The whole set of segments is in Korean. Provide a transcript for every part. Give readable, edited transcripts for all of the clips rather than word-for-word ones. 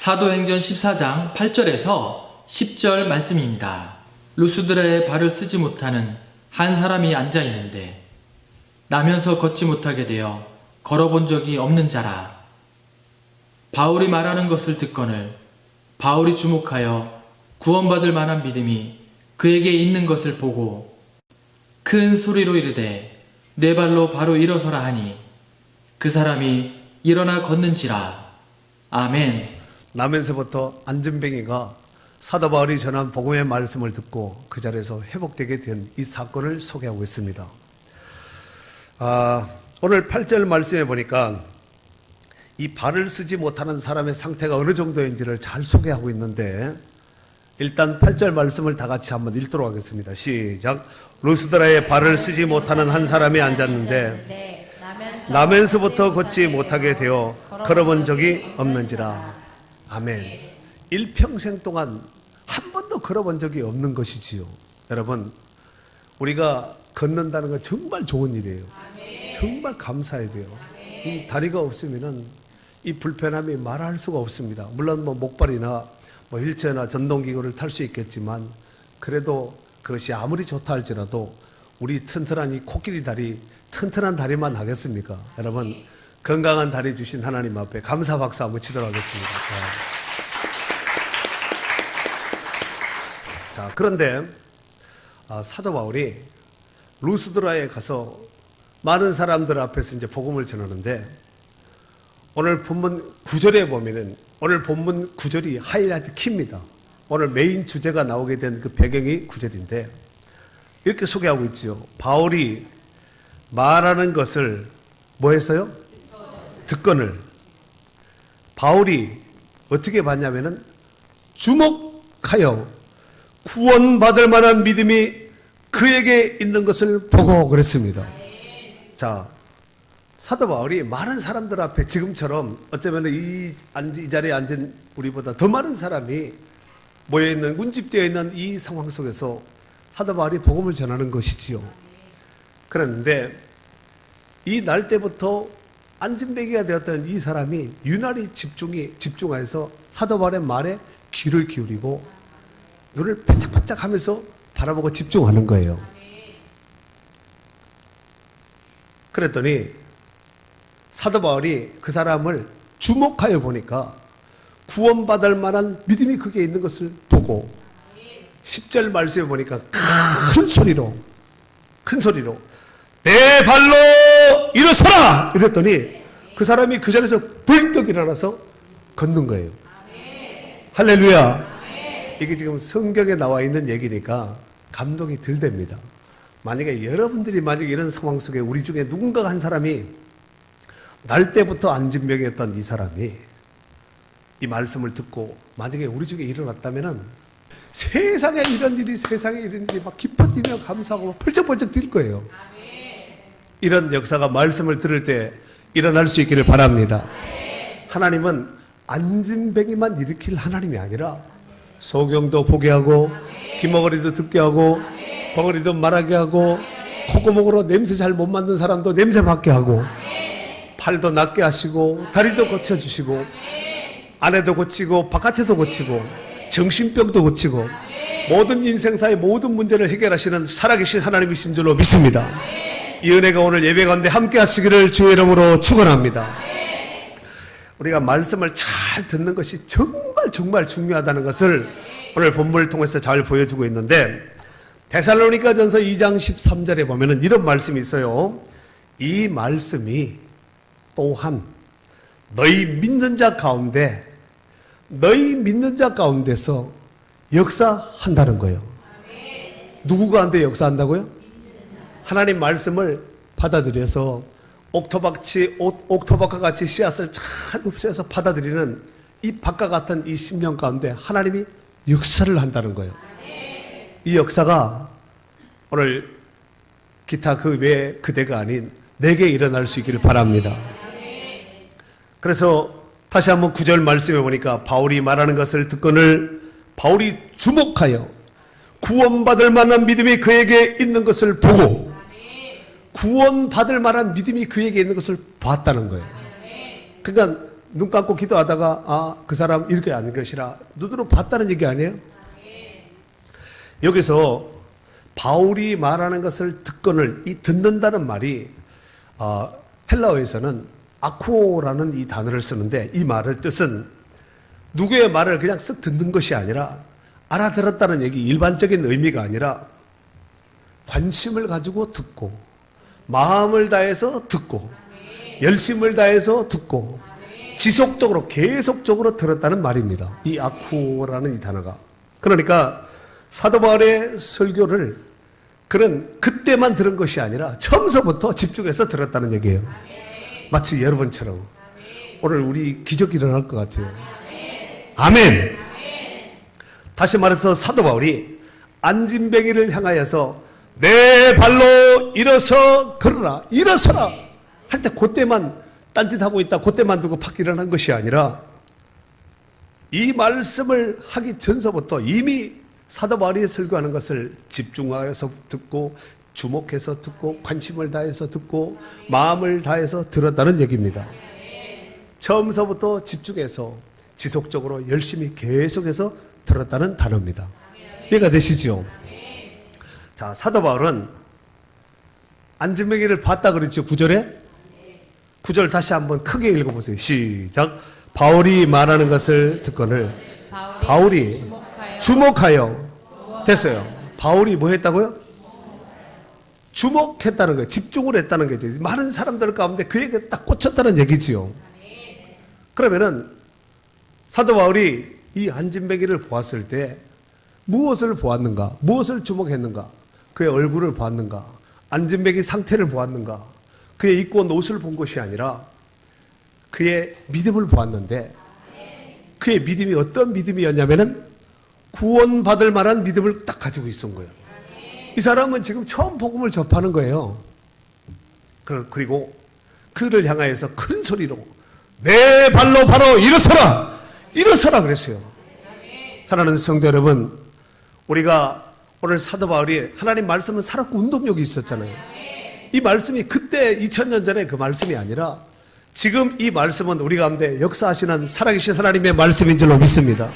사도행전 14장 8절에서 10절 말씀입니다. 루스드라에 발을 쓰지 못하는 한 사람이 앉아 있는데 나면서 걷지 못하게 되어 걸어본 적이 없는 자라. 바울이 말하는 것을 듣거늘 바울이 주목하여 구원받을 만한 믿음이 그에게 있는 것을 보고 큰 소리로 이르되 내 발로 바로 일어서라 하니 그 사람이 일어나 걷는지라. 아멘. 나면서부터 안전뱅이가 사도 바울이 전한 복음의 말씀을 듣고 그 자리에서 회복되게 된 이 사건을 소개하고 있습니다. 오늘 8절 말씀에 보니까 이 발을 쓰지 못하는 사람의 상태가 어느 정도인지를 잘 소개하고 있는데, 일단 8절 말씀을 다 같이 한번 읽도록 하겠습니다. 시작. 루스드라에 발을 쓰지 못하는 한 사람이 앉았는데 나면서부터 걷지 못하게 되어 걸어본 적이 없는지라. 아멘. 일평생 동안 한 번도 걸어본 적이 없는 것이지요. 여러분, 우리가 걷는다는 건 정말 좋은 일이에요. 정말 감사해야 돼요. 이 다리가 없으면은 이 불편함이 말할 수가 없습니다. 물론 목발이나 휠체어나 전동기구를 탈 수 있겠지만, 그래도 그것이 아무리 좋다 할지라도 우리 튼튼한 이 코끼리 다리, 튼튼한 다리만 하겠습니까? 여러분, 건강한 다리 주신 하나님 앞에 감사 박수 한번 치도록 하겠습니다. 자, 그런데 사도 바울이 루스드라에 가서 많은 사람들 앞에서 이제 복음을 전하는데, 오늘 본문 9절에 보면은, 오늘 본문 9절이 하이라이트 키입니다. 오늘 메인 주제가 나오게 된 그 배경이 9절인데 이렇게 소개하고 있죠. 바울이 말하는 것을 뭐 했어요? 듣거늘. 바울이 어떻게 봤냐면은 주목하여 구원받을 만한 믿음이 그에게 있는 것을 보고 그랬습니다. 자, 사도 바울이 많은 사람들 앞에 지금처럼 어쩌면 이 자리에 앉은 우리보다 더 많은 사람이 모여있는, 운집되어 있는 이 상황 속에서 사도 바울이 복음을 전하는 것이지요. 그런데 이 날 때부터 안진뱅이가 되었던 이 사람이 유난히 집중해서 사도 바울의 말에 귀를 기울이고 눈을 반짝반짝 하면서 바라보고 집중하는 거예요. 그랬더니 사도 바울이 그 사람을 주목하여 보니까 구원받을 만한 믿음이 그게 있는 것을 보고 10절 말씀에 보니까 큰 소리로 내 발로 일어서라! 이랬더니 그 사람이 그 자리에서 벌떡 일어나서 걷는 거예요. 할렐루야. 이게 지금 성경에 나와 있는 얘기니까 감동이 덜 됩니다. 만약에 여러분들이 이런 상황 속에 우리 중에 누군가 한 사람이 날 때부터 안진병이었던 이 사람이 이 말씀을 듣고 만약에 우리 중에 일어났다면은 세상에 이런 일이 막 기뻐지며 감사하고 펄쩍펄쩍 뛸 거예요. 이런 역사가 말씀을 들을 때 일어날 수 있기를 바랍니다. 하나님은 안진뱅이만 일으킬 하나님이 아니라 소경도 보게 하고 귀머거리도 듣게 하고 벙어리도 말하게 하고 콧구멍으로 냄새 잘 못 맡는 사람도 냄새 맡게 하고 팔도 낫게 하시고 다리도 고쳐주시고 안에도 고치고 바깥에도 고치고 정신병도 고치고 모든 인생사의 모든 문제를 해결하시는 살아계신 하나님이신 줄로 믿습니다. 이 은혜가 오늘 예배 가운데 함께 하시기를 주의 이름으로 축원합니다. 우리가 말씀을 잘 듣는 것이 정말 중요하다는 것을 오늘 본문을 통해서 잘 보여주고 있는데, 데살로니가전서 2장 13절에 보면은 이런 말씀이 있어요. 이 말씀이 또한 너희 믿는 자 가운데서 역사한다는 거예요. 누구 가운데 역사한다고요? 하나님 말씀을 받아들여서 옥토박과 같이 씨앗을 잘 흡수해서 받아들이는 이 박과 같은 이 심령 가운데 하나님이 역사를 한다는 거예요. 이 역사가 오늘 기타 그 외에 그대가 아닌 내게 일어날 수 있기를 바랍니다. 그래서 다시 한번 9절 말씀해 보니까 바울이 말하는 것을 듣거늘 바울이 주목하여 구원받을 만한 믿음이 그에게 있는 것을 보고 구원받을 만한 믿음이 그에게 있는 것을 봤다는 거예요. 그러니까 눈 감고 기도하다가 그 사람 이렇게 아닌 것이라 눈으로 봤다는 얘기 아니에요? 여기서 바울이 말하는 것을 듣건을 이 듣는다는 말이 헬라어에서는 아쿠오라는 이 단어를 쓰는데 이 말의 뜻은 누구의 말을 그냥 쓱 듣는 것이 아니라 알아들었다는 얘기, 일반적인 의미가 아니라 관심을 가지고 듣고 마음을 다해서 듣고 열심을 다해서 듣고 지속적으로 계속적으로 들었다는 말입니다. 이 아쿠오라는 이 단어가. 그러니까 사도 바울의 설교를 그때만 들은 것이 아니라 처음서부터 집중해서 들었다는 얘기예요. 마치 여러분처럼 오늘 우리 기적이 일어날 것 같아요. 아멘. 다시 말해서 사도 바울이 안진뱅이를 향하여서 내 발로 일어서 걸어라, 일어서라 할 때 그때만 딴짓하고 있다, 그때만 두고 팍 일어난 것이 아니라 이 말씀을 하기 전서부터 이미 사도 바울이 설교하는 것을 집중하여서 듣고 주목해서 듣고 관심을 다해서 듣고 마음을 다해서 들었다는 얘기입니다. 처음서부터 집중해서 지속적으로 열심히 계속해서 들었다는 단어입니다. 이해가 되시죠? 자, 사도 바울은 안진뱅이를 봤다 그랬죠, 9절에? 9절 다시 한번 크게 읽어보세요. 시작. 바울이 말하는 것을 듣거늘 바울이 주목하여 됐어요. 바울이 뭐 했다고요? 주목했다는 거예요. 집중을 했다는 거죠. 많은 사람들 가운데 그에게 딱 꽂혔다는 얘기지요. 그러면은 사도 바울이 이 안진뱅이를 보았을 때 무엇을 보았는가? 무엇을 주목했는가? 그의 얼굴을 보았는가? 안진뱅이 상태를 보았는가? 그의 입고 온 옷을 본 것이 아니라 그의 믿음을 보았는데 그의 믿음이 어떤 믿음이었냐면은 구원받을 만한 믿음을 딱 가지고 있었던 거예요. 이 사람은 지금 처음 복음을 접하는 거예요. 그리고 그를 향하여서 큰 소리로 내 발로 바로 일어서라! 일어서라! 그랬어요. 사랑하는 성도 여러분, 우리가 오늘 사도 바울이 하나님 말씀은 살았고 운동력이 있었잖아요. 이 말씀이 그때 2000년 전에 그 말씀이 아니라 지금 이 말씀은 우리 가운데 역사하시는 살아계신 하나님의 말씀인 줄로 믿습니다.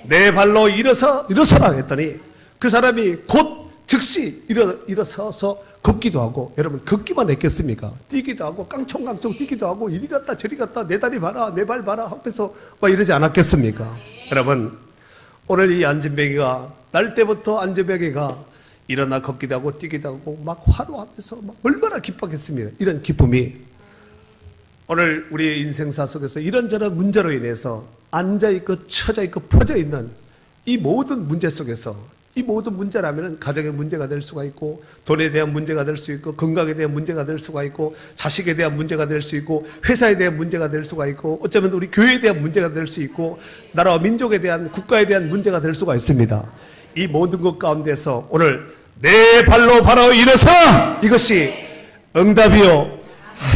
내 발로 일어서라 했더니 그 사람이 곧 즉시 일어서서 걷기도 하고, 여러분 걷기만 했겠습니까? 뛰기도 하고 깡총깡총 뛰기도 하고 이리 갔다 저리 갔다 내 다리 봐라 내 발 봐라 하면서 막 이러지 않았겠습니까? 여러분 오늘 이 안진뱅이가 날 때부터 안진뱅이가 일어나 걷기도 하고 뛰기도 하고 막 화로하면서 막 얼마나 기뻤겠습니까? 이런 기쁨이 오늘 우리의 인생사 속에서 이런저런 문제로 인해서 앉아있고 처져있고 퍼져있는 이 모든 문제 속에서, 이 모든 문제라면 가정의 문제가 될 수가 있고 돈에 대한 문제가 될 수 있고 건강에 대한 문제가 될 수가 있고 자식에 대한 문제가 될 수 있고 회사에 대한 문제가 될 수가 있고 어쩌면 우리 교회에 대한 문제가 될 수 있고 나라와 민족에 대한 국가에 대한 문제가 될 수가 있습니다. 이 모든 것 가운데서 오늘 내 발로 바로 일어서 이것이 응답이요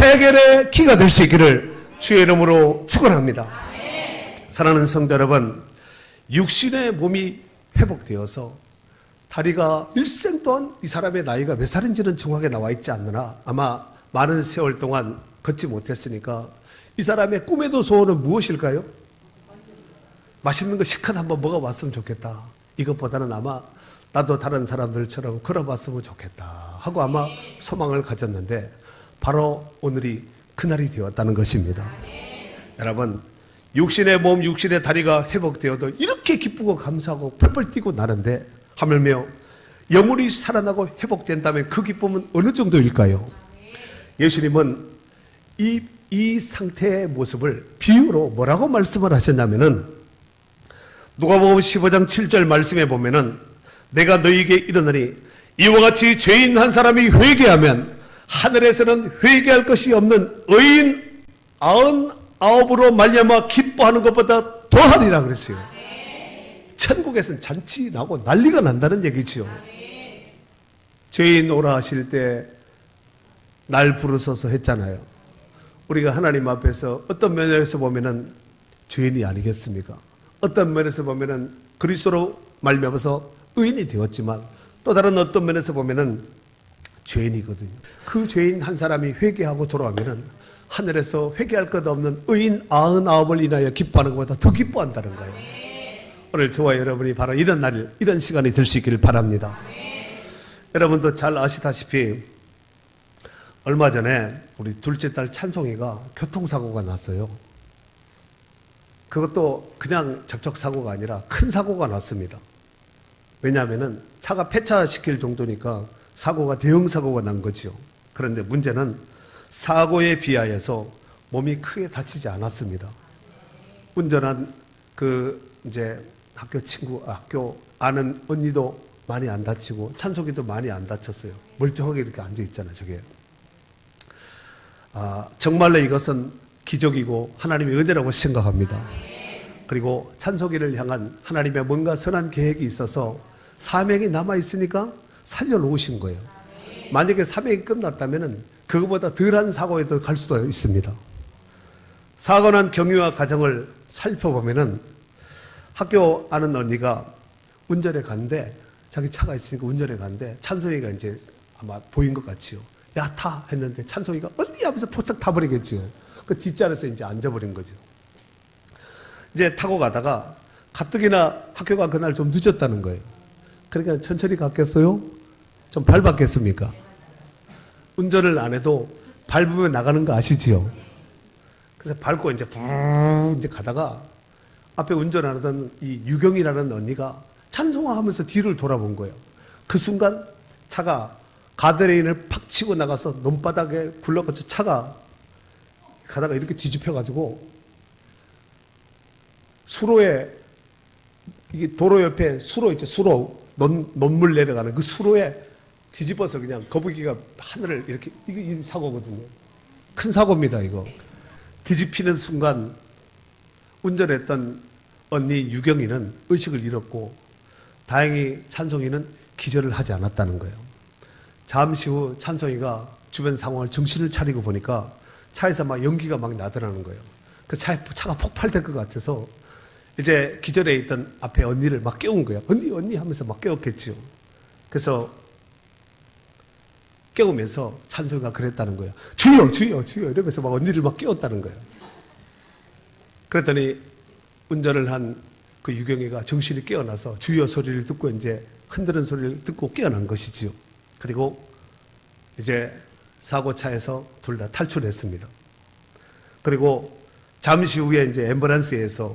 해결의 키가 될 수 있기를 주의 이름으로 축원합니다. 사랑하는 성도 여러분, 육신의 몸이 회복되어서 다리가 일생 동안 이 사람의 나이가 몇 살인지는 정확하게 나와 있지 않느나 아마 많은 세월 동안 걷지 못했으니까 이 사람의 꿈에도 소원은 무엇일까요? 맛있는 거 시컷 한번 먹어봤으면 좋겠다. 이것보다는 아마 나도 다른 사람들처럼 걸어봤으면 좋겠다 하고 아마 소망을 가졌는데 바로 오늘이 그날이 되었다는 것입니다. 여러분, 육신의 몸, 육신의 다리가 회복되어도 이렇게 기쁘고 감사하고 펄펄 뛰고 나는데 하물며 영혼이 살아나고 회복된다면 그 기쁨은 어느 정도일까요? 예수님은 이 상태의 모습을 비유로 뭐라고 말씀을 하셨냐면은 누가복음 15장 7절 말씀에 보면은 내가 너희에게 이르노니 이와 같이 죄인 한 사람이 회개하면 하늘에서는 회개할 것이 없는 의인 99으로 말미암아 기뻐하는 것보다 더하리라 그랬어요. 천국에서는 잔치 나고 난리가 난다는 얘기지요. 죄인 오라 하실 때 날 부르소서 했잖아요. 우리가 하나님 앞에서 어떤 면에서 보면은 죄인이 아니겠습니까? 어떤 면에서 보면은 그리스도로 말미암아서 의인이 되었지만 또 다른 어떤 면에서 보면은 죄인이거든요. 그 죄인 한 사람이 회개하고 돌아오면은 하늘에서 회개할 것 없는 의인 99을 인하여 기뻐하는 것보다 더 기뻐한다는 거예요. 오늘 저와 여러분이 바로 이런 날, 이런 시간이 될 수 있기를 바랍니다. 여러분도 잘 아시다시피 얼마 전에 우리 둘째 딸 찬송이가 교통사고가 났어요. 그것도 그냥 접촉사고가 아니라 큰 사고가 났습니다. 왜냐하면 차가 폐차시킬 정도니까 사고가 대형 사고가 난 거죠. 그런데 문제는 사고에 비하여서 몸이 크게 다치지 않았습니다. 운전한 이제 학교 아는 언니도 많이 안 다치고 찬송이도 많이 안 다쳤어요. 멀쩡하게 이렇게 앉아 있잖아요, 저게. 정말로 이것은 기적이고 하나님의 은혜라고 생각합니다. 그리고 찬송이를 향한 하나님의 뭔가 선한 계획이 있어서 사명이 남아있으니까 살려놓으신 거예요. 만약에 사명이 끝났다면 그거보다 덜한 사고에도 갈 수도 있습니다. 사고 난 경위와 과정을 살펴보면은 학교 아는 언니가 운전에 갔는데 자기 차가 있으니까 운전에 갔는데 찬송이가 이제 아마 보인 것 같지요. 야, 타! 했는데 찬송이가 언니 하면서 폭삭 타버리겠지요. 그 뒷자리에서 이제 앉아버린 거죠. 이제 타고 가다가 가뜩이나 학교가 그날 좀 늦었다는 거예요. 그러니까 천천히 갔겠어요? 좀 밟았겠습니까? 운전을 안 해도 밟으면 나가는 거 아시지요? 그래서 밟고 이제 이제 가다가 앞에 운전하던 이 유경이라는 언니가 찬송아 하면서 뒤를 돌아본 거예요. 그 순간 차가 가드레인을 팍 치고 나가서 논바닥에 굴러가서 차가 가다가 이렇게 뒤집혀가지고 수로에, 이게 도로 옆에 수로 있죠. 수로, 논물 내려가는 그 수로에 뒤집어서 그냥 거북이가 하늘을 이렇게, 이게 이 사고거든요. 큰 사고입니다, 이거. 뒤집히는 순간 운전했던 언니 유경이는 의식을 잃었고 다행히 찬송이는 기절을 하지 않았다는 거예요. 잠시 후 찬송이가 주변 상황을 정신을 차리고 보니까 차에서 막 연기가 막 나더라는 거예요. 그 차가 폭발될 것 같아서 이제 기절해 있던 앞에 언니를 막 깨운 거예요. 언니 하면서 막 깨웠겠지요. 그래서 깨우면서 찬송이가 그랬다는 거예요. 주여 이러면서 막 언니를 막 깨웠다는 거예요. 그랬더니 운전을 한 그 유경이가 정신이 깨어나서 주여 소리를 듣고 이제 흔드는 소리를 듣고 깨어난 것이지요. 그리고 이제 사고차에서 둘 다 탈출했습니다. 그리고 잠시 후에 이제 앰뷸런스에서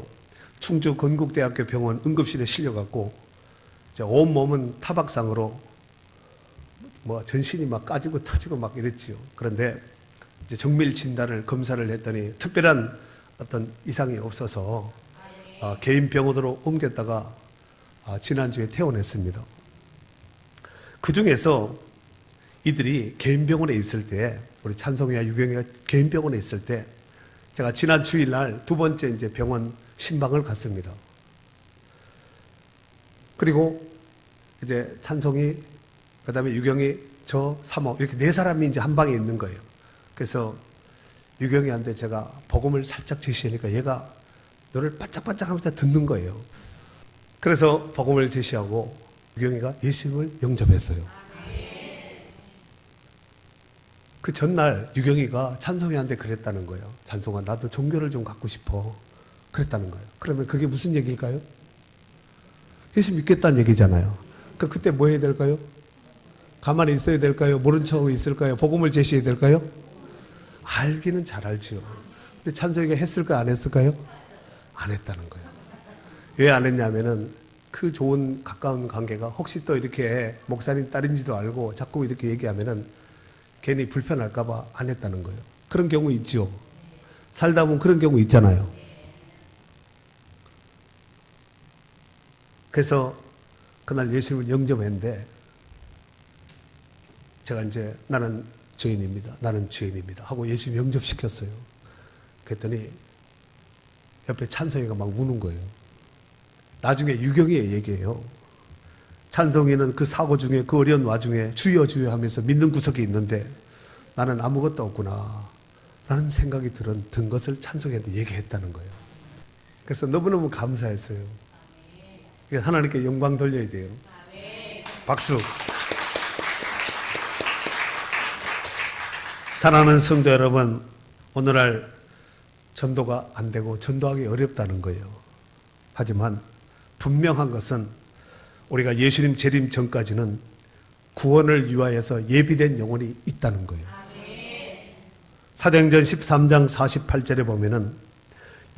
충주 건국대학교 병원 응급실에 실려갔고 이제 온 몸은 타박상으로 뭐 전신이 막 까지고 터지고 막 이랬지요. 그런데 이제 정밀 진단을 검사를 했더니 특별한 어떤 이상이 없어서 개인 병원으로 옮겼다가 지난주에 퇴원했습니다. 그 중에서 이들이 개인 병원에 있을 때, 우리 찬송이와 유경이가 개인 병원에 있을 때, 제가 지난 주일날 두 번째 이제 병원 신방을 갔습니다. 그리고 이제 찬송이, 그 다음에 유경이, 저, 사모, 이렇게 네 사람이 이제 한 방에 있는 거예요. 그래서 유경이한테 제가 복음을 살짝 제시하니까 얘가 너를 반짝반짝 하면서 듣는 거예요. 그래서 복음을 제시하고 유경이가 예수님을 영접했어요. 그 전날 유경이가 찬송이한테 그랬다는 거예요. 찬송아, 나도 종교를 좀 갖고 싶어. 그랬다는 거예요. 그러면 그게 무슨 얘기일까요? 예수 믿겠다는 얘기잖아요. 그때 뭐 해야 될까요? 가만히 있어야 될까요? 모른 척하고 있을까요? 복음을 제시해야 될까요? 알기는 잘 알죠. 근데 찬송이가 했을까요? 안 했을까요? 안 했다는 거예요. 왜 안 했냐면은 그 좋은 가까운 관계가 혹시 또 이렇게 목사님 딸인지도 알고 자꾸 이렇게 얘기하면은 괜히 불편할까봐 안 했다는 거예요. 그런 경우 있죠. 살다 보면 그런 경우 있잖아요. 그래서 그날 예수님을 영접했는데 제가 이제 나는 죄인입니다 하고 예수님 영접시켰어요. 그랬더니 옆에 찬송이가 막 우는 거예요. 나중에 유경이의 얘기예요. 찬송이는 그 사고 중에, 그 어려운 와중에 주여 주여 하면서 믿는 구석이 있는데 나는 아무것도 없구나 라는 생각이 든 것을 찬송이한테 얘기했다는 거예요. 그래서 너무너무 감사했어요. 하나님께 영광 돌려야 돼요. 박수. 사랑하는 성도 여러분, 오늘날 전도가 안 되고 전도하기 어렵다는 거예요. 하지만 분명한 것은 우리가 예수님 재림 전까지는 구원을 위하여서 예비된 영혼이 있다는 거예요. 사도행전 13장 48절에 보면은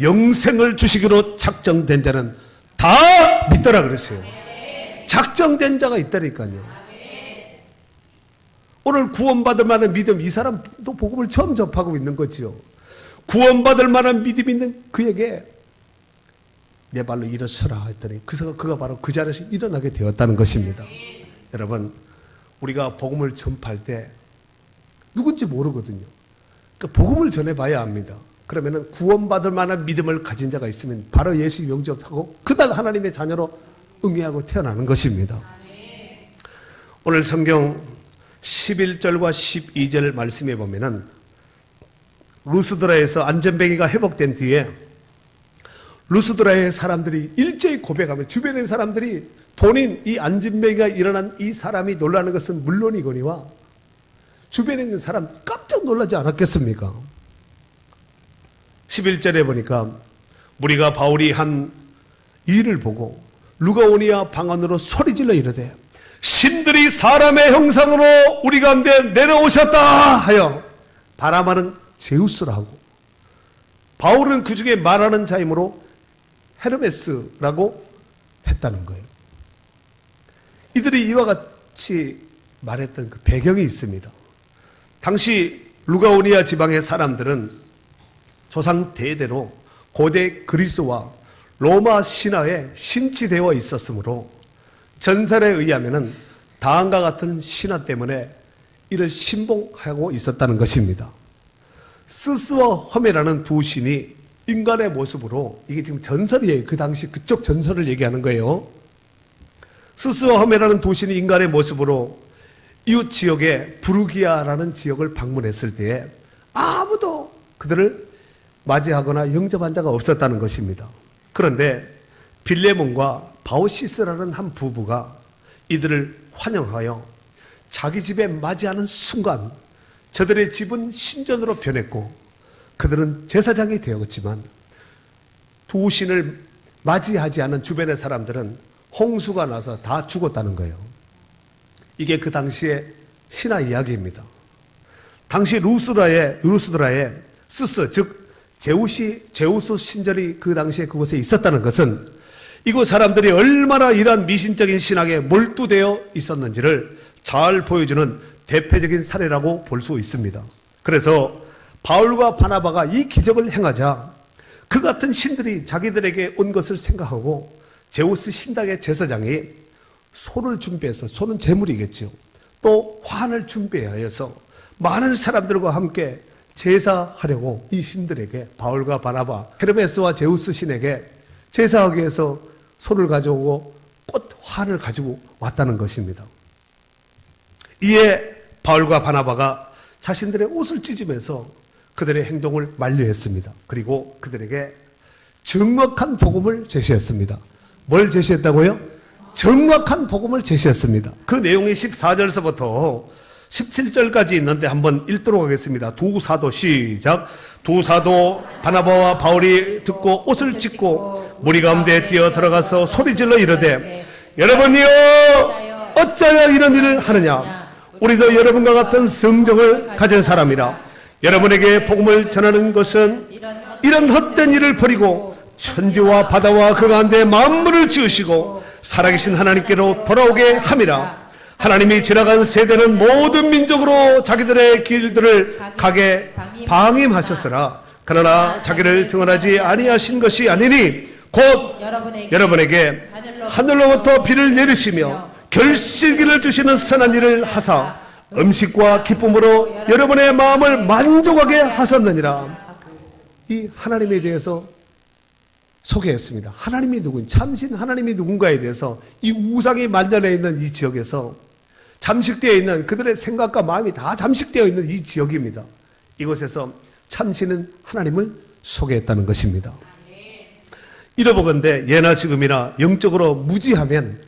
영생을 주시기로 작정된 자는 다 믿더라 그랬어요. 작정된 자가 있다니까요. 오늘 구원받을 만한 믿음, 이 사람도 복음을 처음 접하고 있는 거지요. 구원받을 만한 믿음 있는 그에게 내 발로 일어서라 했더니 그가 바로 그 자리에서 일어나게 되었다는 것입니다. 여러분, 우리가 복음을 전파할 때 누군지 모르거든요. 그러니까 복음을 전해봐야 합니다. 그러면은 구원받을 만한 믿음을 가진 자가 있으면 바로 예수 영접하고 그날 하나님의 자녀로 응애하고 태어나는 것입니다. 오늘 성경 11절과 12절 말씀에 보면은 루스드라에서 안전뱅이가 회복된 뒤에 루스드라의 사람들이 일제히 고백하며 주변의 사람들이 본인 이 안전뱅이가 일어난 이 사람이 놀라는 것은 물론이거니와 주변에 있는 사람 깜짝 놀라지 않았겠습니까? 11절에 보니까 무리가 바울이 한 일을 보고 루가오니아 방 안으로 소리질러 이르되 신들이 사람의 형상으로 우리 가운데 내려오셨다 하여 바라마는 제우스라 하고 바울은 그 중에 말하는 자이므로 헤르메스라고 했다는 거예요. 이들이 이와 같이 말했던 그 배경이 있습니다. 당시 루가오니아 지방의 사람들은 조상 대대로 고대 그리스와 로마 신화에 심취되어 있었으므로 전설에 의하면 다음과 같은 신화 때문에 이를 신봉하고 있었다는 것입니다. 스스와 허메라는 두 신이 인간의 모습으로, 이게 지금 전설이에요. 그 당시 그쪽 전설을 얘기하는 거예요. 스스와 허메라는 두 신이 인간의 모습으로 이웃 지역의 부르기아라는 지역을 방문했을 때에 아무도 그들을 맞이하거나 영접한 자가 없었다는 것입니다. 그런데 빌레몬과 바오시스라는 한 부부가 이들을 환영하여 자기 집에 맞이하는 순간 저들의 집은 신전으로 변했고 그들은 제사장이 되었지만 두 신을 맞이하지 않은 주변의 사람들은 홍수가 나서 다 죽었다는 거예요. 이게 그 당시의 신화 이야기입니다. 당시 루스드라의 스스, 즉 제우스 신전이 그 당시에 그곳에 있었다는 것은 이곳 사람들이 얼마나 이러한 미신적인 신학에 몰두되어 있었는지를 잘 보여주는 대표적인 사례라고 볼 수 있습니다. 그래서 바울과 바나바가 이 기적을 행하자 그 같은 신들이 자기들에게 온 것을 생각하고 제우스 신당의 제사장이 소를 준비해서, 소는 제물이겠죠, 또 환을 준비하여서 많은 사람들과 함께 제사하려고 이 신들에게, 바울과 바나바, 헤르메스와 제우스 신에게 제사하기 위해서 소를 가져오고 꽃 환을 가지고 왔다는 것입니다. 이에 바울과 바나바가 자신들의 옷을 찢으면서 그들의 행동을 만류했습니다. 그리고 그들에게 정확한 복음을 제시했습니다. 뭘 제시했다고요? 정확한 복음을 제시했습니다. 그 내용이 14절서부터 17절까지 있는데 한번 읽도록 하겠습니다. 두 사도 시작. 두 사도 바나바와 바울이 듣고 옷을 찢고 무리 가운데 뛰어 들어가서 소리질러 이르되 여러분이여 어찌하여 이런 일을 하느냐. 우리도 여러분과 같은 성정을 가진 사람이라. 여러분에게 복음을 전하는 것은 이런 헛된 일을 버리고 천지와 바다와 그 가운데 만물을 지으시고 살아계신 하나님께로 돌아오게 함이라. 하나님이 지나간 세대는 모든 민족으로 자기들의 길들을 가게 방임하셨으나 그러나 자기를 증언하지 아니하신 것이 아니니 곧 여러분에게 하늘로부터 비를 내리시며 결실기를 주시는 선한 일을 하사 음식과 기쁨으로 여러분의 마음을 만족하게 하셨느니라. 이 하나님에 대해서 소개했습니다. 하나님이 누군, 참신 하나님이 누군가에 대해서 이 우상이 만연해 있는 이 지역에서 잠식되어 있는 그들의 생각과 마음이 다 잠식되어 있는 이 지역입니다. 이곳에서 참신은 하나님을 소개했다는 것입니다. 이러보건대 예나 지금이나 영적으로 무지하면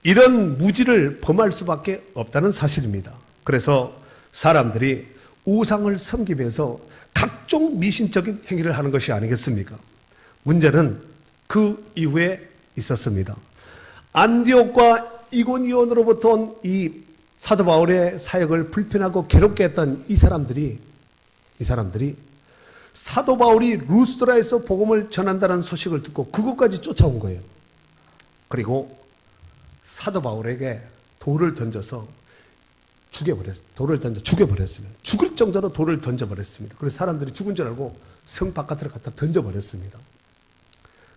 이런 무지를 범할 수밖에 없다는 사실입니다. 그래서 사람들이 우상을 섬기면서 각종 미신적인 행위를 하는 것이 아니겠습니까? 문제는 그 이후에 있었습니다. 안디옥과 이고니온으로부터 온 이 사도 바울의 사역을 불편하고 괴롭게 했던 이 사람들이 사도 바울이 루스드라에서 복음을 전한다는 소식을 듣고 그곳까지 쫓아온 거예요. 그리고 사도 바울에게 돌을 던져서 죽여버렸습니다. 죽을 정도로 돌을 던져버렸습니다. 그래서 사람들이 죽은 줄 알고 성 바깥으로 갖다 던져버렸습니다.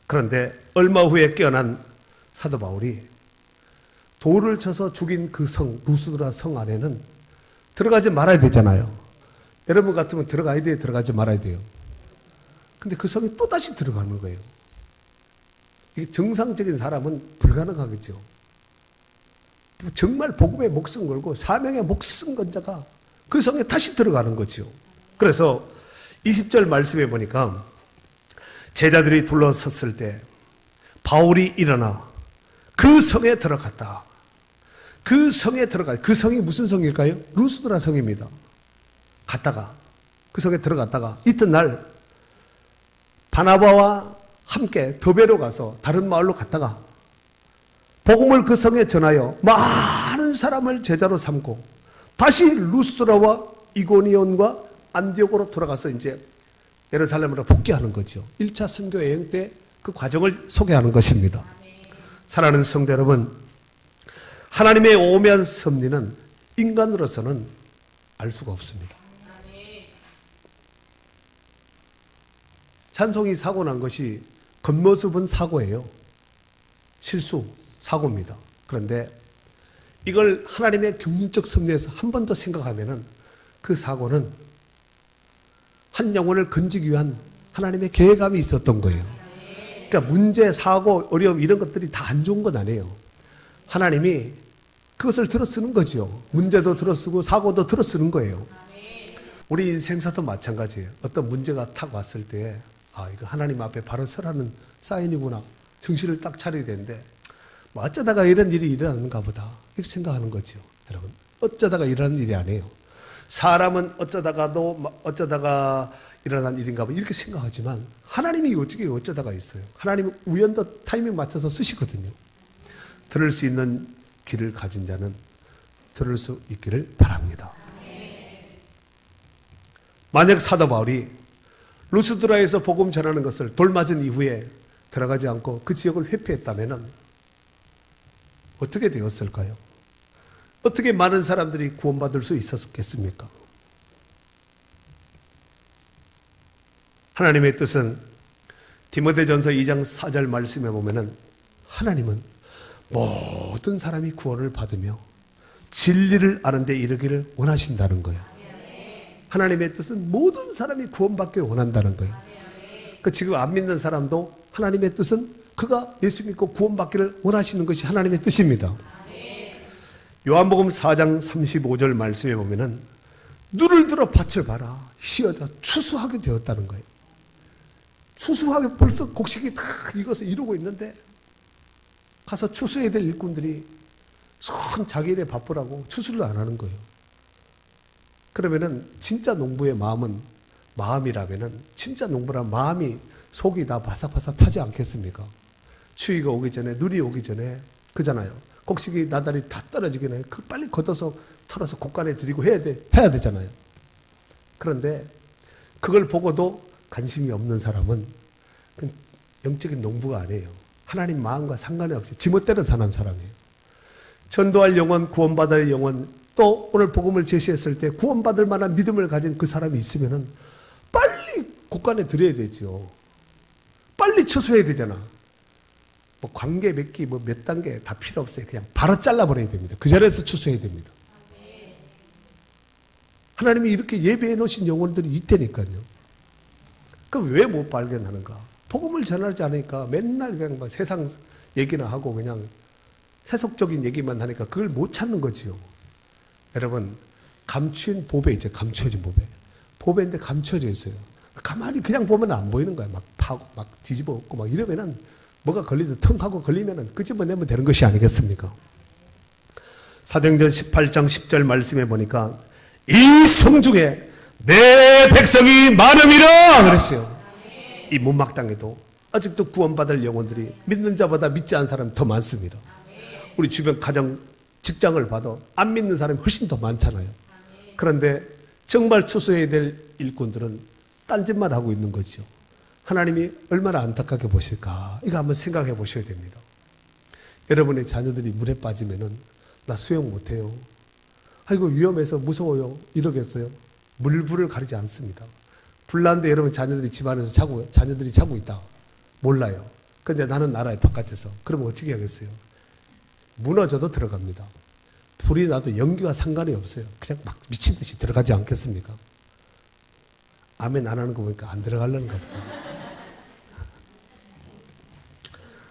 그런데 얼마 후에 깨어난 사도 바울이 돌을 쳐서 죽인 그 성, 루스드라 성 안에는 들어가지 말아야 되잖아요. 여러분 같으면 들어가야 돼요? 들어가지 말아야 돼요? 근데 그 성에 또다시 들어가는 거예요. 이게 정상적인 사람은 불가능하겠죠. 정말 복음에 목숨 걸고 사명에 목숨 건 자가 그 성에 다시 들어가는 거죠. 그래서 20절 말씀에 보니까 제자들이 둘러섰을 때 바울이 일어나 그 성에 들어갔다. 그 성이 무슨 성일까요? 루스드라 성입니다. 그 성에 들어갔다가 이튿날 바나바와 함께 더베로 가서 다른 마을로 갔다가 복음을 그 성에 전하여 많은 사람을 제자로 삼고 다시 루스드라와 이고니온과 안디옥으로 돌아가서 이제 예루살렘으로 복귀하는 거죠. 1차 선교 여행 때 그 과정을 소개하는 것입니다. 사랑하는 성도 여러분, 하나님의 오묘한 섭리는 인간으로서는 알 수가 없습니다. 찬송이 사고 난 것이 겉모습은 사고예요. 실수, 사고입니다. 그런데 이걸 하나님의 경륜적 섭리에서 한 번 더 생각하면은 그 사고는 한 영혼을 건지기 위한 하나님의 계획감이 있었던 거예요. 그러니까 문제, 사고, 어려움 이런 것들이 다 안 좋은 건 아니에요. 하나님이 그것을 들어쓰는 거죠. 문제도 들어쓰고 사고도 들어쓰는 거예요. 우리 인생사도 마찬가지예요. 어떤 문제가 탁 왔을 때 이거 하나님 앞에 바로 서라는 사인이구나. 정신을 딱 차려야 되는데 뭐 어쩌다가 이런 일이 일어나는가 보다 이렇게 생각하는 거죠. 여러분, 어쩌다가 일어나는 일이 아니에요. 사람은 어쩌다가 일어난 일인가 봐 이렇게 생각하지만 하나님이 어떻게 어쩌다가 있어요. 하나님은 우연도 타이밍 맞춰서 쓰시거든요. 들을 수 있는 귀를 가진 자는 들을 수 있기를 바랍니다. 만약 사도 바울이 루스드라에서 복음 전하는 것을 돌맞은 이후에 들어가지 않고 그 지역을 회피했다면 어떻게 되었을까요? 어떻게 많은 사람들이 구원받을 수 있었겠습니까? 하나님의 뜻은 디모데전서 2장 4절 말씀에 보면은 하나님은 모든 사람이 구원을 받으며 진리를 아는 데 이르기를 원하신다는 거예요. 하나님의 뜻은 모든 사람이 구원받기를 원한다는 거예요. 그 지금 안 믿는 사람도 하나님의 뜻은 그가 예수 믿고 구원받기를 원하시는 것이 하나님의 뜻입니다. 요한복음 4장 35절 말씀에 보면은 눈을 들어 밭을 봐라 시어다 추수하게 되었다는 거예요. 추수하게 벌써 곡식이 다 익어서 이루고 있는데 가서 추수해야 될 일꾼들이 손 자기 일에 바쁘라고 추수를 안 하는 거예요. 그러면은 진짜 농부의 마음이라면은 진짜 농부란 마음이 속이 다 바삭바삭 타지 않겠습니까? 추위가 오기 전에 눈이 오기 전에 그잖아요. 곡식이 나달이 다 떨어지기 전에 빨리 걷어서 털어서 곡간에 들이고 해야 되잖아요. 그런데 그걸 보고도 관심이 없는 사람은 영적인 농부가 아니에요. 하나님 마음과 상관이 없이 지멋대로 사는 사람이에요. 전도할 영혼, 구원받을 영혼, 또 오늘 복음을 제시했을 때 구원받을 만한 믿음을 가진 그 사람이 있으면은 빨리 곡간에 들여야 되죠. 빨리 처수해야 되잖아. 뭐 관계 맺기 몇 단계 다 필요 없어요. 그냥 바로 잘라버려야 됩니다. 그 자리에서 추수해야 됩니다. 하나님이 이렇게 예배해 놓으신 영혼들이 있다니까요. 그럼 왜 못 발견하는가? 복음을 전하지 않으니까 맨날 그냥 막 세상 얘기나 하고 그냥 세속적인 얘기만 하니까 그걸 못 찾는 거지요. 여러분, 감추인 보배 있죠. 감춰진 보배. 보배인데 감춰져 있어요. 가만히 그냥 보면 안 보이는 거야. 막 파고 막 뒤집어 엎고 막 이러면은 뭐가 걸리든 텅 하고 걸리면은 끄집어내면 되는 것이 아니겠습니까? 사도행전 18장 10절 말씀해 보니까 이 성중에 내 백성이 많음이라 그랬어요. 이 문막당에도 아직도 구원받을 영혼들이 믿는 자보다 믿지 않은 사람이 더 많습니다. 우리 주변 가정, 직장을 봐도 안 믿는 사람이 훨씬 더 많잖아요. 그런데 정말 추수해야 될 일꾼들은 딴짓만 하고 있는 거죠. 하나님이 얼마나 안타깝게 보실까? 이거 한번 생각해 보셔야 됩니다. 여러분의 자녀들이 물에 빠지면은 나 수영 못해요. 아이고 위험해서 무서워요. 이러겠어요? 물불을 가리지 않습니다. 불난데 여러분 자녀들이 집안에서 자녀들이 자고 있다. 몰라요. 근데 나는 나라의 바깥에서. 그러면 어떻게 하겠어요? 무너져도 들어갑니다. 불이 나도 연기와 상관이 없어요. 그냥 막 미친 듯이 들어가지 않겠습니까? 아멘 안 하는 거 보니까 안 들어가려는가 보다.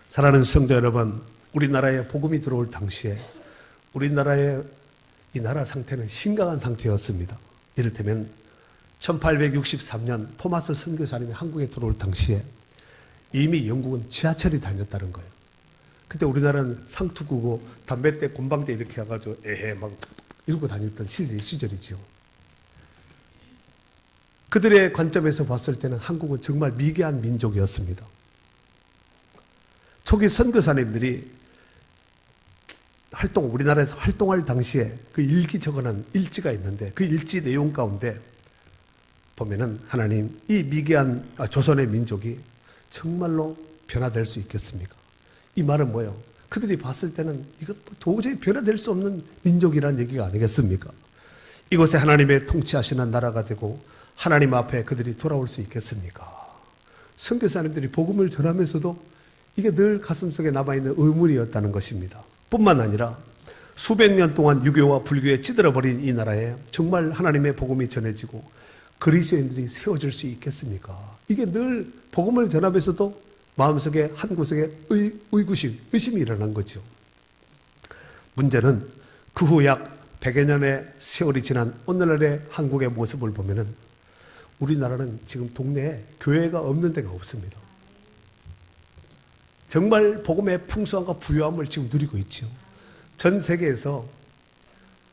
사랑하는 성도 여러분, 우리나라에 복음이 들어올 당시에 우리나라의 이 나라 상태는 심각한 상태였습니다. 이를테면 1863년 토마스 선교사님이 한국에 들어올 당시에 이미 영국은 지하철이 다녔다는 거예요. 그때 우리나라는 상투구고 담배대, 곰방대 이렇게 해가지고 에헤 막 이러고 다녔던 시절이죠. 그들의 관점에서 봤을 때는 한국은 정말 미개한 민족이었습니다. 초기 선교사님들이 우리나라에서 활동할 당시에 그 일기 적어놓은 일지가 있는데 그 일지 내용 가운데 보면은 하나님, 이 미개한 조선의 민족이 정말로 변화될 수 있겠습니까? 이 말은 뭐예요? 그들이 봤을 때는 이것 도저히 변화될 수 없는 민족이라는 얘기가 아니겠습니까? 이곳에 하나님의 통치하시는 나라가 되고 하나님 앞에 그들이 돌아올 수 있겠습니까? 선교사님들이 복음을 전하면서도 이게 늘 가슴속에 남아있는 의문이었다는 것입니다. 뿐만 아니라 수백 년 동안 유교와 불교에 찌들어버린 이 나라에 정말 하나님의 복음이 전해지고 그리스도인들이 세워질 수 있겠습니까? 이게 늘 복음을 전하면서도 마음속에 한 구석에 의심이 일어난 거죠. 문제는 그 후 약 100여 년의 세월이 지난 오늘날의 한국의 모습을 보면은 우리나라는 지금 동네에 교회가 없는 데가 없습니다. 정말 복음의 풍성함과 부유함을 지금 누리고 있죠. 전 세계에서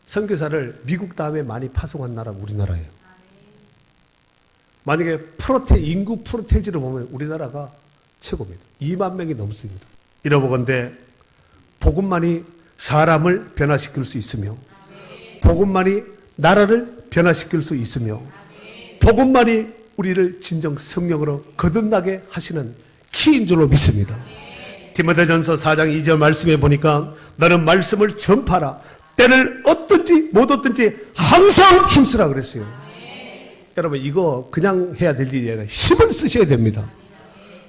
선교사를 미국 다음에 많이 파송한 나라가 우리나라예요. 만약에 인구 프로테이지로 보면 우리나라가 최고입니다. 2만 명이 넘습니다. 이러보건대 복음만이 사람을 변화시킬 수 있으며 복음만이 나라를 변화시킬 수 있으며 복음만이 우리를 진정 성령으로 거듭나게 하시는 키인 줄로 믿습니다. 디모데전서 4장 2절 말씀에 보니까 너는 말씀을 전파하라. 때를 얻든지 못 얻든지 항상 힘쓰라 그랬어요. 여러분 이거 그냥 해야 될 일이 아니라 힘을 쓰셔야 됩니다.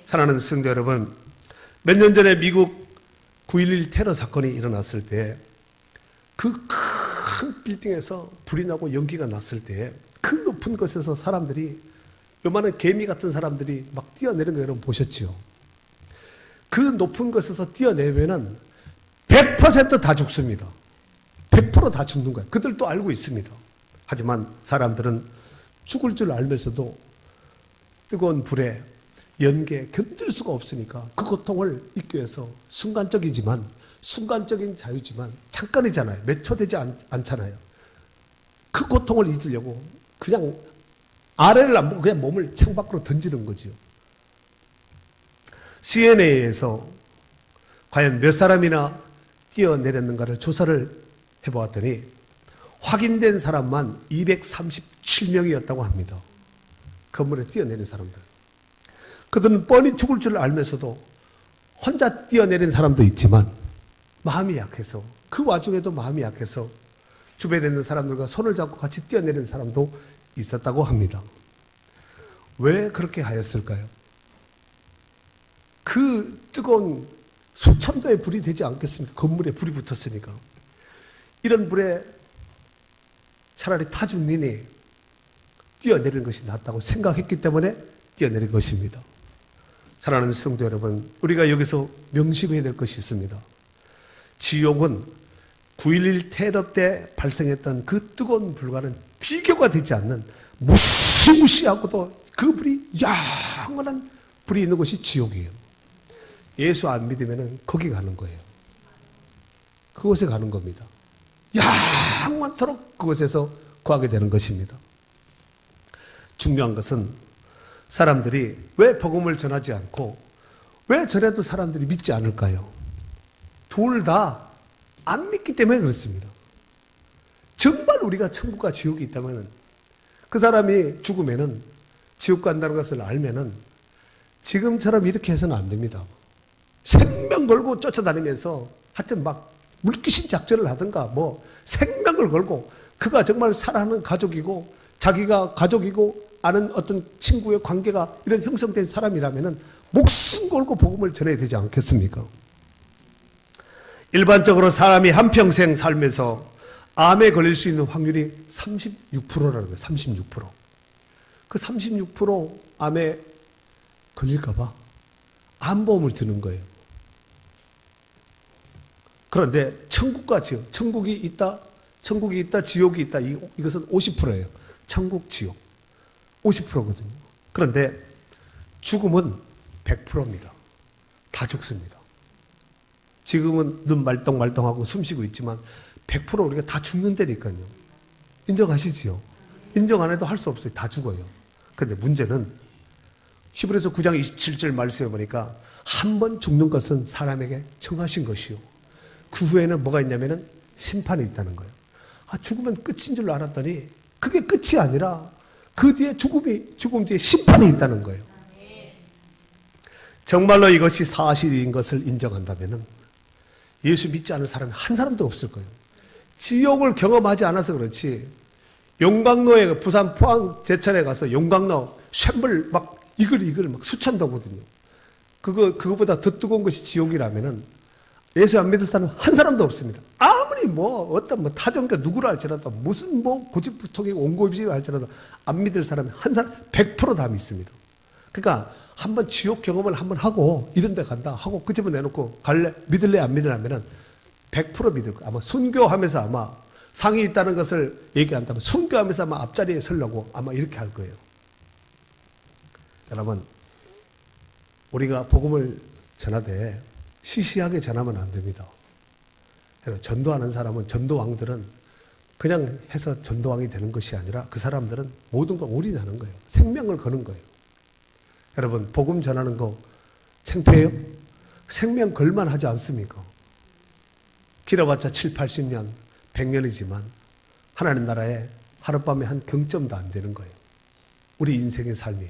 사랑하는 성도 여러분, 몇 년 전에 미국 9.11 테러 사건이 일어났을 때 그 큰 빌딩에서 불이 나고 연기가 났을 때 그 높은 곳에서 사람들이 요만한 개미 같은 사람들이 막 뛰어내는 거 여러분 보셨죠? 그 높은 곳에서 뛰어내면은 100% 다 죽습니다. 100% 다 죽는 거예요. 그들도 알고 있습니다. 하지만 사람들은 죽을 줄 알면서도 뜨거운 불에 연기에 견딜 수가 없으니까 그 고통을 잊기 위해서 순간적인 자유지만 잠깐이잖아요. 몇 초 되지 않잖아요. 그 고통을 잊으려고 그냥 아래를 안 보고 그냥 몸을 창밖으로 던지는 거죠. CNA에서 과연 몇 사람이나 뛰어내렸는가를 조사를 해보았더니 확인된 사람만 237명이었다고 합니다. 건물에 뛰어내린 사람들. 그들은 뻔히 죽을 줄 알면서도 혼자 뛰어내린 사람도 있지만 마음이 약해서 그 와중에도 마음이 약해서 주변에 있는 사람들과 손을 잡고 같이 뛰어내린 사람도 있었다고 합니다. 왜 그렇게 하였을까요? 그 뜨거운 수천 도의 불이 되지 않겠습니까? 건물에 불이 붙었으니까. 이런 불에 차라리 타 죽느니 뛰어내리는 것이 낫다고 생각했기 때문에 뛰어내린 것입니다. 사랑하는 성도 여러분, 우리가 여기서 명심해야 될 것이 있습니다. 지옥은 9.11 테러 때 발생했던 그 뜨거운 불과는 비교가 되지 않는 무시무시하고도 그 불이 영원한 불이 있는 곳이 지옥이에요. 예수 안 믿으면 거기 가는 거예요. 그곳에 가는 겁니다. 영원토록 그곳에서 구하게 되는 것입니다. 중요한 것은 사람들이 왜 복음을 전하지 않고 왜 전해도 사람들이 믿지 않을까요? 둘 다 안 믿기 때문에 그렇습니다. 정말 우리가 천국과 지옥이 있다면 그 사람이 죽으면은 지옥 간다는 것을 알면은 지금처럼 이렇게 해서는 안 됩니다. 생명 걸고 쫓아다니면서 하여튼 막 물귀신 작전을 하든가 뭐 생명을 걸고 그가 정말 사랑하는 가족이고 자기가 가족이고 아는 어떤 친구의 관계가 이런 형성된 사람이라면은 목숨 걸고 복음을 전해야 되지 않겠습니까? 일반적으로 사람이 한평생 살면서 암에 걸릴 수 있는 확률이 36%라는 거예요. 36%. 그 36% 암에 걸릴까봐 암보험을 드는 거예요. 그런데 천국과 지옥, 천국이 있다, 지옥이 있다. 이것은 50%예요. 천국, 지옥. 50%거든요. 그런데 죽음은 100%입니다. 다 죽습니다. 지금은 눈 말똥말똥하고 숨쉬고 있지만 100% 우리가 다 죽는다니까요. 인정하시지요? 인정 안 해도 할 수 없어요. 다 죽어요. 그런데 문제는 히브리서 9장 27절 말씀해 보니까 한 번 죽는 것은 사람에게 청하신 것이요. 그 후에는 뭐가 있냐면은 심판이 있다는 거예요. 죽으면 끝인 줄 알았더니 그게 끝이 아니라 그 뒤에 죽음 뒤에 심판이 있다는 거예요. 정말로 이것이 사실인 것을 인정한다면은 예수 믿지 않을 사람이 한 사람도 없을 거예요. 지옥을 경험하지 않아서 그렇지. 용광로에 부산 포항 제천에 가서 용광로 쇳물 막 이글 막 수천도거든요. 그거보다 더 뜨거운 것이 지옥이라면은 예수 안 믿을 사람 한 사람도 없습니다. 아무리 어떤 타종교 누구를 할지라도 무슨 고집부통이고 온고집이 할지라도 안 믿을 사람이 한 사람 100% 다 믿습니다. 그러니까 한번 지옥 경험을 한번 하고 이런 데 간다 하고 그 집을 내놓고 갈래 믿을래 안 믿으려면은 100% 믿을 거예요. 아마 순교하면서 아마 상이 있다는 것을 얘기한다면 순교하면서 아마 앞자리에 서려고 아마 이렇게 할 거예요. 여러분, 우리가 복음을 전하되 시시하게 전하면 안 됩니다. 전도하는 사람은 전도왕들은 그냥 해서 전도왕이 되는 것이 아니라 그 사람들은 모든 걸 올인하는 거예요. 생명을 거는 거예요. 여러분, 복음 전하는 거 창피해요? 생명 걸만 하지 않습니까? 길어봤자 7, 80년, 100년이지만 하나님 나라에 하룻밤에 한 경점도 안 되는 거예요. 우리 인생의 삶이.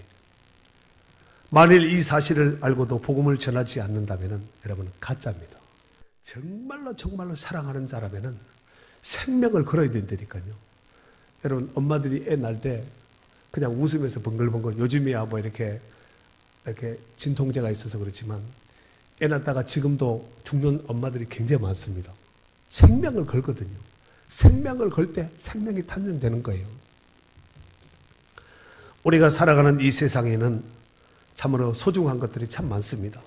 만일 이 사실을 알고도 복음을 전하지 않는다면 여러분은 가짜입니다. 정말로 사랑하는 자라면 생명을 걸어야 된다니까요. 여러분, 엄마들이 애 낳을 때 그냥 웃으면서 번글번글, 요즘이야 이렇게 진통제가 있어서 그렇지만 애 낳다가 지금도 죽는 엄마들이 굉장히 많습니다. 생명을 걸거든요. 생명을 걸 때 생명이 탄생되는 거예요. 우리가 살아가는 이 세상에는 참으로 소중한 것들이 참 많습니다.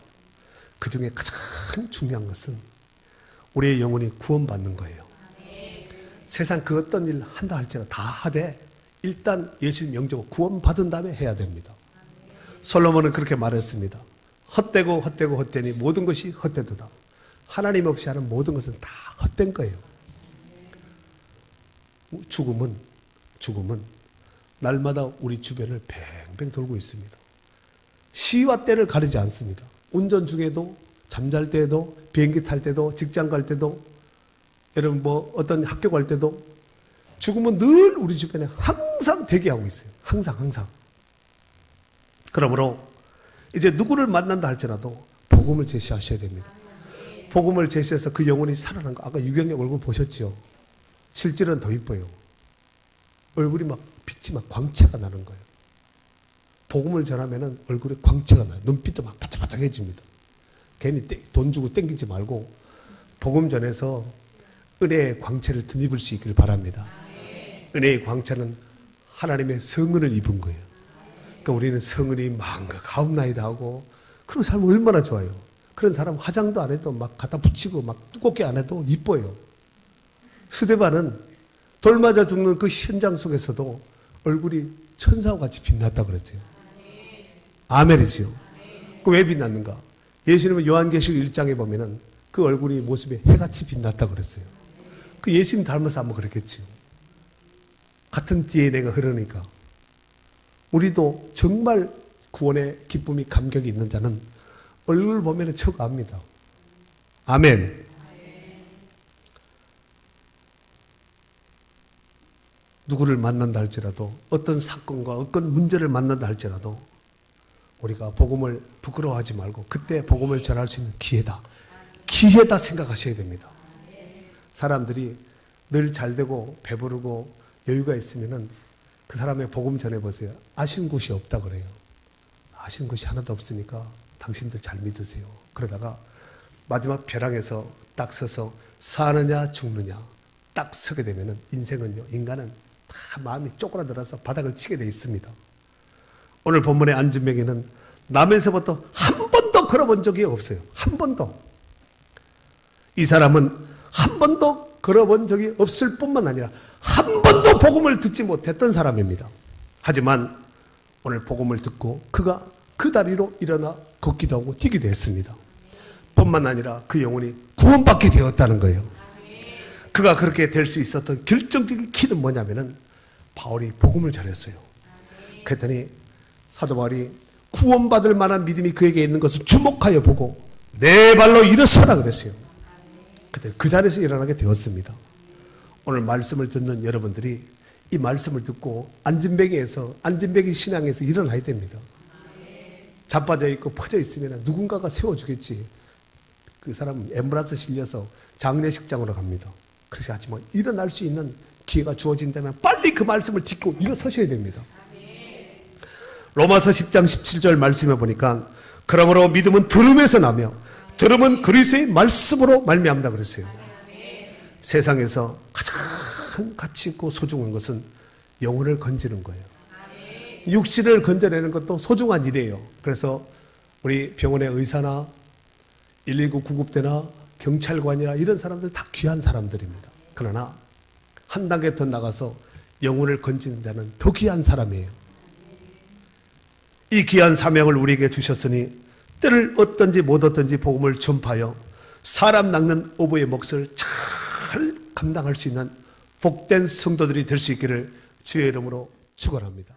그 중에 가장 중요한 것은 우리의 영혼이 구원받는 거예요. 세상 그 어떤 일 한다 할지라도 다 하되 일단 예수님 영접을 구원받은 다음에 해야 됩니다. 솔로몬은 그렇게 말했습니다. 헛되니 모든 것이 헛되도다. 하나님 없이 하는 모든 것은 다 헛된 거예요. 죽음은 날마다 우리 주변을 뱅뱅 돌고 있습니다. 시와 때를 가리지 않습니다. 운전 중에도, 잠잘 때에도, 비행기 탈 때도, 직장 갈 때도, 여러분 어떤 학교 갈 때도 죽음은 늘 우리 주변에 항상 대기하고 있어요. 항상. 그러므로 이제 누구를 만난다 할지라도 복음을 제시하셔야 됩니다. 복음을 제시해서 그 영혼이 살아난 거. 아까 유경영 얼굴 보셨죠? 실제로는 더 이뻐요. 얼굴이 막 빛이 막 광채가 나는 거예요. 복음을 전하면은 얼굴에 광채가 나요. 눈빛도 막 바짝바짝해집니다. 괜히 돈 주고 땡기지 말고 복음 전해서 은혜의 광채를 덧입을 수 있기를 바랍니다. 은혜의 광채는 하나님의 성은을 입은 거예요. 그러니까 우리는 성은이 마음과 가옵나이다 하고 그런 사람 얼마나 좋아요. 그런 사람 화장도 안 해도 막 갖다 붙이고 막 두껍게 안 해도 이뻐요. 스데반은 돌 맞아 죽는 그 현장 속에서도 얼굴이 천사와 같이 빛났다 그랬죠. 아멘이지요. 그 왜 빛났는가? 예수님은 요한계시록 1장에 보면은 그 얼굴이 모습이 해같이 빛났다 그랬어요. 그 예수님 닮아서 한번 그랬겠지요. 같은 DNA가 흐르니까. 우리도 정말 구원의 기쁨이 감격이 있는 자는 얼굴 보면 척 압니다. 아멘. 누구를 만난다 할지라도 어떤 사건과 어떤 문제를 만난다 할지라도 우리가 복음을 부끄러워하지 말고 그때 복음을 전할 수 있는 기회다. 기회다 생각하셔야 됩니다. 사람들이 늘 잘되고 배부르고 여유가 있으면은 그 사람의 복음 전해보세요. 아쉬운 곳이 없다 그래요. 아쉬운 것이 하나도 없으니까 당신들 잘 믿으세요. 그러다가 마지막 벼랑에서 딱 서서 사느냐 죽느냐 딱 서게 되면은 인생은요, 인간은 다 마음이 쪼그라들어서 바닥을 치게 돼 있습니다. 오늘 본문의 안진뱅이는 나면서부터 한 번도 걸어본 적이 없어요. 한 번도. 이 사람은 한 번도 걸어본 적이 없을 뿐만 아니라 한 번도 복음을 듣지 못했던 사람입니다. 하지만 오늘 복음을 듣고 그가 그 다리로 일어나 걷기도 하고 뛰기도 했습니다. 뿐만 아니라 그 영혼이 구원받게 되었다는 거예요. 그가 그렇게 될 수 있었던 결정적인 키는 뭐냐면은 바울이 복음을 전했어요. 그랬더니 사도 바울이 구원받을 만한 믿음이 그에게 있는 것을 주목하여 보고 내 발로 일어서라 그랬어요. 그때 그 자리에서 일어나게 되었습니다. 오늘 말씀을 듣는 여러분들이 이 말씀을 듣고 안진뱅이 신앙에서 일어나야 됩니다. 자빠져 있고 퍼져 있으면 누군가가 세워주겠지. 그 사람은 앰뷸런스 실려서 장례식장으로 갑니다. 그렇지 않지만 일어날 수 있는 기회가 주어진다면 빨리 그 말씀을 딛고 일어서셔야 됩니다. 로마서 10장 17절 말씀해 보니까 그러므로 믿음은 들음에서 나며 들음은 그리스도의 말씀으로 말미암다 그랬어요. 세상에서 가장 가치 있고 소중한 것은 영혼을 건지는 거예요. 육신을 건져내는 것도 소중한 일이에요. 그래서 우리 병원의 의사나 119 구급대나 경찰관이나 이런 사람들 다 귀한 사람들입니다. 그러나 한 단계 더 나가서 영혼을 건지는 자는 더 귀한 사람이에요. 이 귀한 사명을 우리에게 주셨으니 때를 얻든지 못 얻든지 복음을 전파하여 사람 낚는 어부의 몫을 잘 감당할 수 있는 복된 성도들이 될 수 있기를 주의 이름으로 축원합니다.